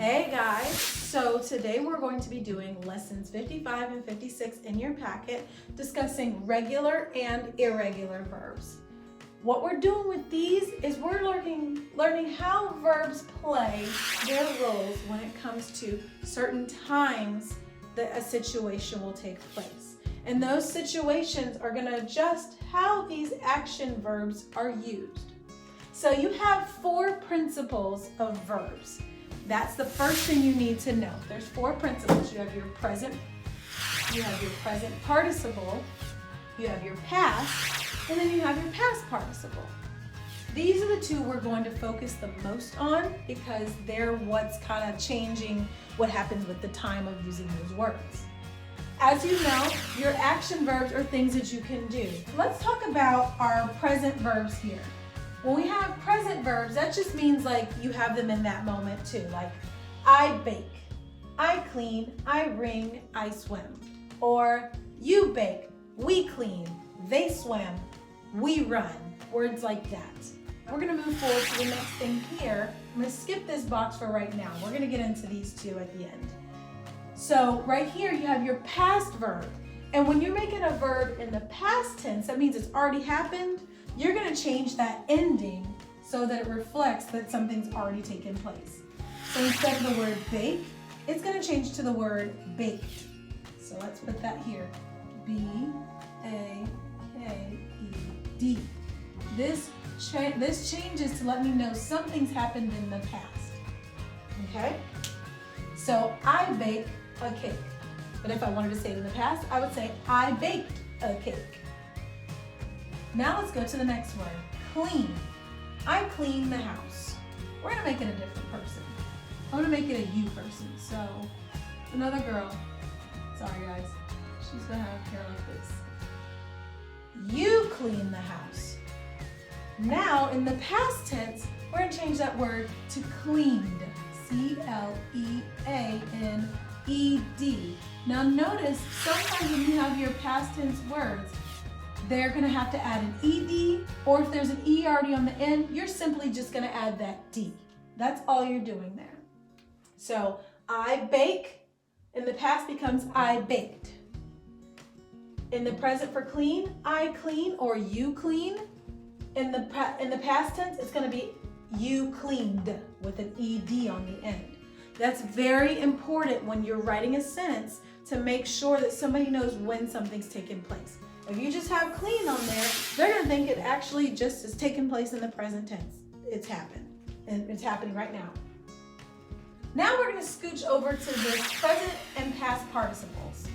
Hey guys, so today we're going to be doing lessons 55 and 56 in your packet, discussing regular and irregular verbs. What we're doing with these is we're learning how verbs play their roles when it comes to certain times that a situation will take place. And those situations are going to adjust how these action verbs are used. So you have 4 principles of verbs. That's the first thing you need to know. There's 4 principles. You have your present participle, you have your past, and then you have your past participle. These are the 2 we're going to focus the most on because they're what's kind of changing what happens with the time of using those words. As you know, your action verbs are things that you can do. Let's talk about our present verbs here. When we have present verbs, that just means like you have them in that moment too. Like I bake, I clean, I ring, I swim. Or you bake, we clean, they swim, we run. Words like that. We're gonna move forward to the next thing here. I'm gonna skip this box for right now. We're gonna get into these 2 at the end. So right here you have your past verb. And when you're making a verb in the past tense, that means it's already happened. You're going to change that ending so that it reflects that something's already taken place. So instead of the word bake, it's going to change to the word baked. So let's put that here. B-A-K-E-D. This changes to let me know something's happened in the past. Okay? So I bake a cake. But if I wanted to say it in the past, I would say I baked a cake. Now let's go to the next word, clean. I clean the house. We're gonna make it a different person. I'm gonna make it a you person. So another girl, sorry guys, she's gonna have hair like this. You clean the house. Now in the past tense, we're gonna change that word to cleaned, C-L-E-A-N-E-D. Now notice, sometimes when you have your past tense words, they're gonna have to add an ED, or if there's an E already on the end, you're simply just gonna add that D. That's all you're doing there. So, I bake, in the past becomes I baked. In the present for clean, I clean or you clean. In the past tense, it's gonna be you cleaned with an ED on the end. That's very important when you're writing a sentence to make sure that somebody knows when something's taken place. If you just have clean on there, they're gonna think it actually just is taking place in the present tense. It's happened, and it's happening right now. Now we're gonna scooch over to the present and past participles.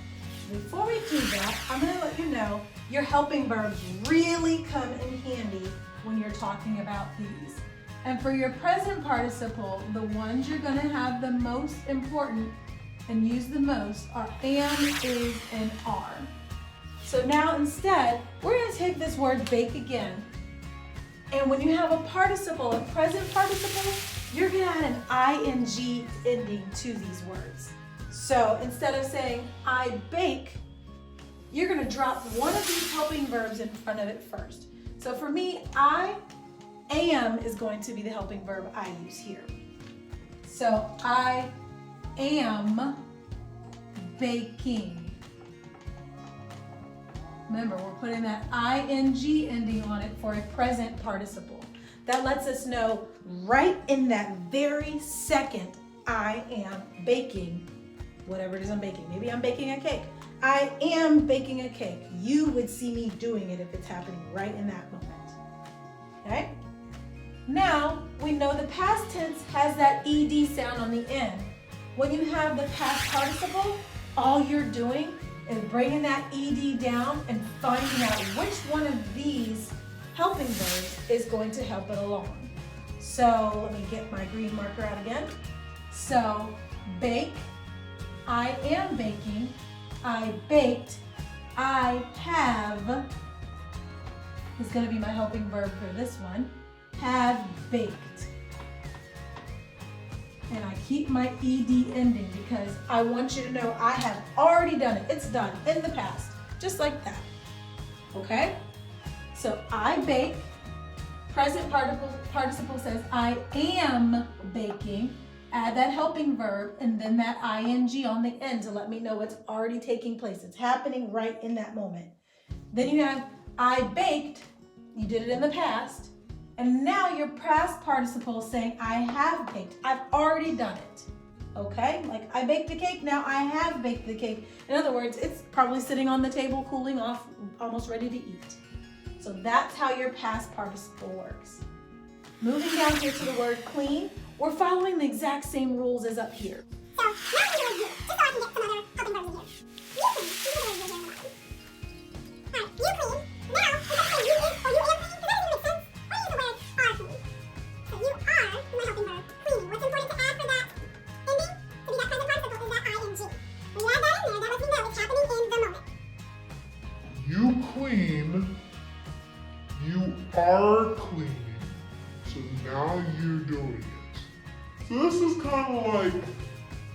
Before we do that, I'm gonna let you know your helping verbs really come in handy when you're talking about these. And for your present participle, the ones you're gonna have the most important and use the most are am, is, and are. So now instead, we're gonna take this word bake again. And when you have a participle, a present participle, you're gonna add an ing ending to these words. So instead of saying I bake, you're gonna drop one of these helping verbs in front of it first. So for me, I am is going to be the helping verb I use here. So I am baking. Remember, we're putting that ing ending on it for a present participle. That lets us know right in that very second, I am baking, whatever it is I'm baking. Maybe I'm baking a cake. I am baking a cake. You would see me doing it if it's happening right in that moment. Okay? Now, we know the past tense has that ed sound on the end. When you have the past participle, all you're doing is bringing that ed down and finding out which one of these helping verbs is going to help it along. So let me get my green marker out again. So bake, I am baking, I baked, I have is going to be my helping verb for this one, have baked. And I keep my ed ending because I want you to know I have already done it. It's done in the past, just like that. Okay? So I bake, present participle says I am baking. Add that helping verb and then that ing on the end to let me know it's already taking place. It's happening right in that moment. Then you have I baked, you did it in the past, and now your past participle is saying I have baked. I've already done it. Okay? Like I baked the cake, now I have baked the cake. In other words, it's probably sitting on the table cooling off, almost ready to eat. So that's how your past participle works. Moving down here to the word clean, we're following the exact same rules as up here. So now I'm going to just so I can get some other helping verbs in here. You clean. Now, instead of saying you is or you am clean, because that doesn't make sense, we use the word are clean. So you are my helping verb, cleaning. What's important to add for that ending to be that present participle is that ing. When you add that in there, that lets me know it's happening in the moment. You clean. You are cleaning. So now you're doing it. So this is kind of like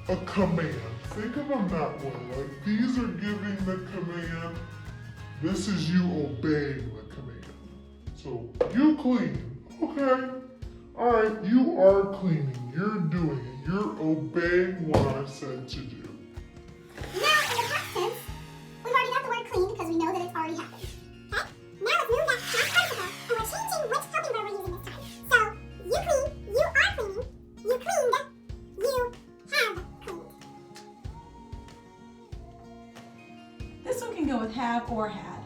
a command. Think of them that way. Like these are giving the command. This is you obeying the command. So you clean. Okay. All right. You are cleaning. You're doing it. You're obeying what I said to do. Now, in the past tense, we've already got the word clean because we know that it's already happened. Okay? Now let's move that past participle, and we're changing which helping verb we're using this time. So, you clean, you are cleaning, you cleaned, you have cleaned. This one can go with have or had.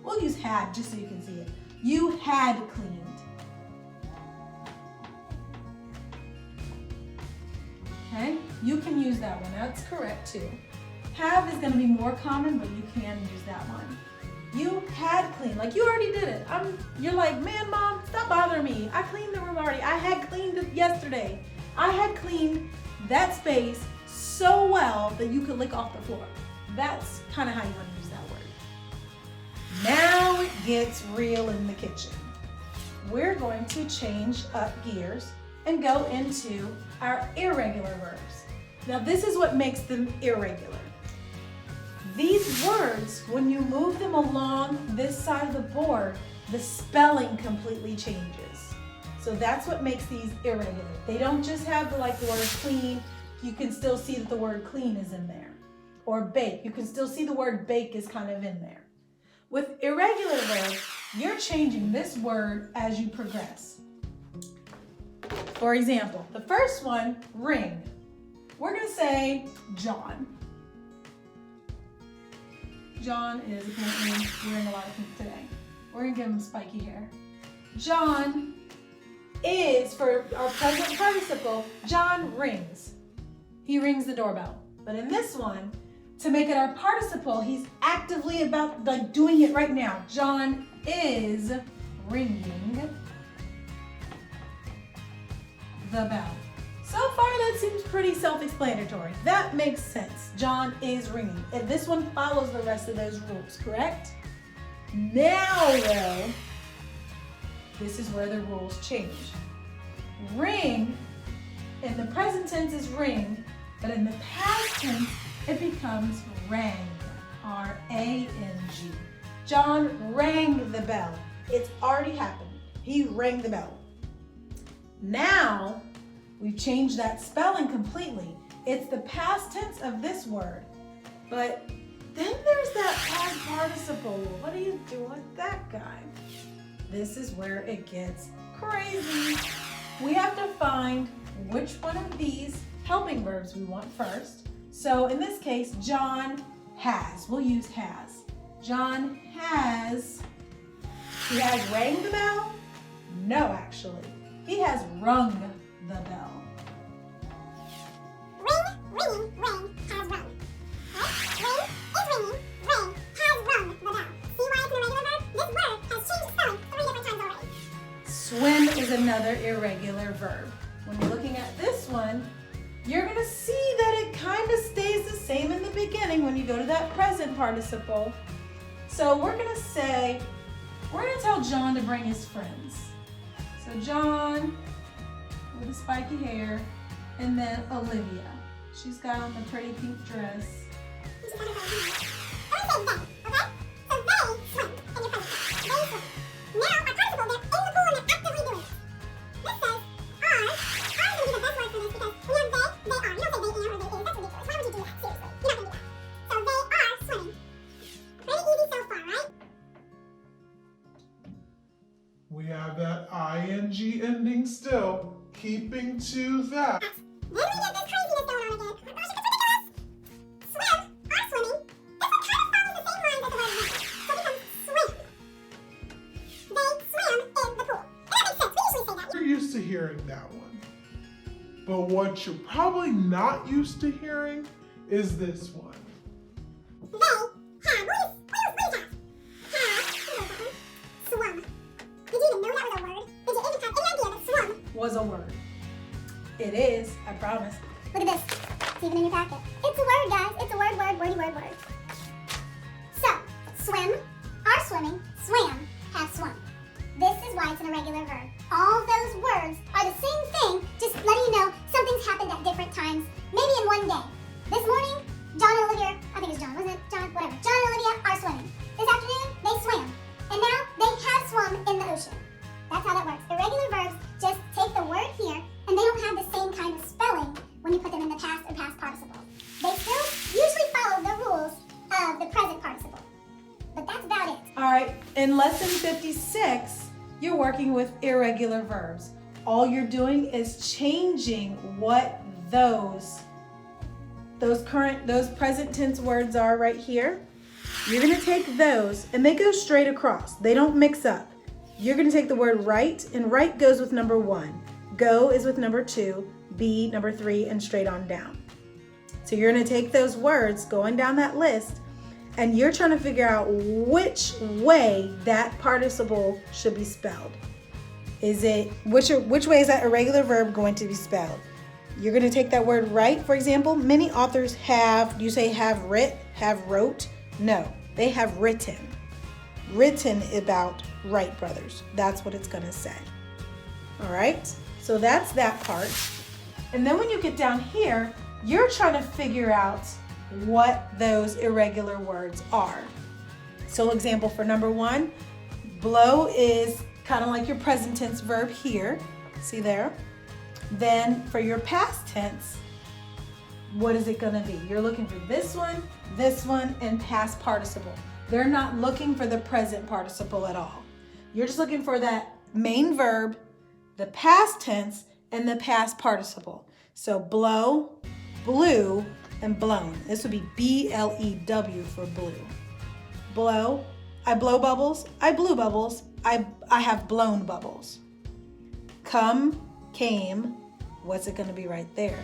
We'll use had just so you can see it. You had cleaned. Okay, you can use that one. That's correct too. Have is going to be more common, but you can use that one. You had cleaned, like you already did it. You're like, man, mom, stop bothering me. I cleaned the room already. I had cleaned it yesterday. I had cleaned that space so well that you could lick off the floor. That's kind of how you want to use that word. Now it gets real in the kitchen. We're going to change up gears and go into our irregular verbs. Now this is what makes them irregular. These words, when you move them along this side of the board, the spelling completely changes. So that's what makes these irregular. They don't just have the word clean. You can still see that the word clean is in there. Or bake, you can still see the word bake is kind of in there. With irregular verbs, you're changing this word as you progress. For example, the first one, ring. We're going to say John. John is apparently wearing a lot of pink today. We're going to give him spiky hair. John is, for our present participle, John rings. He rings the doorbell. But in this one, to make it our participle, he's actively doing it right now. John is ringing the bell. So far, that seems pretty self-explanatory. That makes sense. John is ringing. And this one follows the rest of those rules, correct? Now, though, this is where the rules change. Ring, in the present tense is ring, but in the past tense, it becomes rang, R-A-N-G. John rang the bell. It's already happened. He rang the bell. Now, we've changed that spelling completely. It's the past tense of this word. But then there's that past participle. What do you do with that guy? This is where it gets crazy. We have to find which one of these helping verbs we want first. So in this case, John has. We'll use has. John has. He has rang the bell? No, actually. He has rung the bell. Ring, ringing, ring, has rung. Okay? Ring is ringing, ring has rung the bell. See why it's an irregular verb? This word has changed the spelling 3 different times already. Swim is another irregular verb. When you're looking at this one, you're going to see that it kind of stays the same in the beginning when you go to that present participle. So we're going to tell John to bring his friends. So John with the spiky hair, and then Olivia. She's got on the pretty pink dress. into that. Then we get this craziness going on again. Oh my gosh, it's ridiculous. Swim, are swimming. This one kind of follows the same lines as the word water. So it becomes swim. They swim in the pool. And that makes sense. We usually say that. You're used to hearing that one. But what you're probably not used to hearing is this one. They have, what is that? Have swum. Did you even know that was a word? Did you even have any idea that swum Was a word. It is, I promise. Look at this. It's even in your packet. It's a word, guys. It's a word, word. So, swim, are swimming, swam, have swum. This is why it's an irregular verb. All those words are the same thing, just letting you know something's happened at different times, maybe in one day. This morning, John and Olivia, I think it's John, wasn't it? John, whatever. John and Olivia are swimming. This afternoon, they swam. And now, they have swum in the ocean. That's how that works. Irregular verbs just take the word here, and they don't have the same kind of spelling when you put them in the past or past participle. They still usually follow the rules of the present participle. But that's about it. All right, in lesson 56, you're working with irregular verbs. All you're doing is changing what those present tense words are right here. You're gonna take those, and they go straight across. They don't mix up. You're gonna take the word right, and right goes with number 1. Go is with number 2, be number 3, and straight on down. So you're gonna take those words going down that list, and you're trying to figure out which way that participle should be spelled. Which way is that irregular verb going to be spelled? You're going to take that word right, for example. Many authors have, do you say have writ, have wrote? No, they have written. Written about Wright brothers. That's what it's going to say. All right, so that's that part. And then when you get down here, you're trying to figure out what those irregular words are. So example for number 1, blow is kind of like your present tense verb here. See there? Then for your past tense, what is it going to be? You're looking for this one, and past participle. They're not looking for the present participle at all. You're just looking for that main verb, the past tense, and the past participle. So blow, blew, and blown. This would be B-L-E-W for blue. Blow, I blow bubbles, I blew bubbles, I have blown bubbles. Come, came, what's it gonna be right there?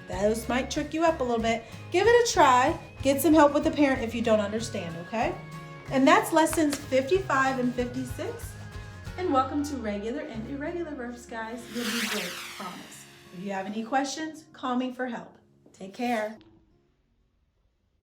Those might trick you up a little bit. Give it a try. Get some help with the parent if you don't understand, okay? And that's lessons 55 and 56. And welcome to regular and irregular verbs, guys. You'll be great, promise. If you have any questions, call me for help. Take care.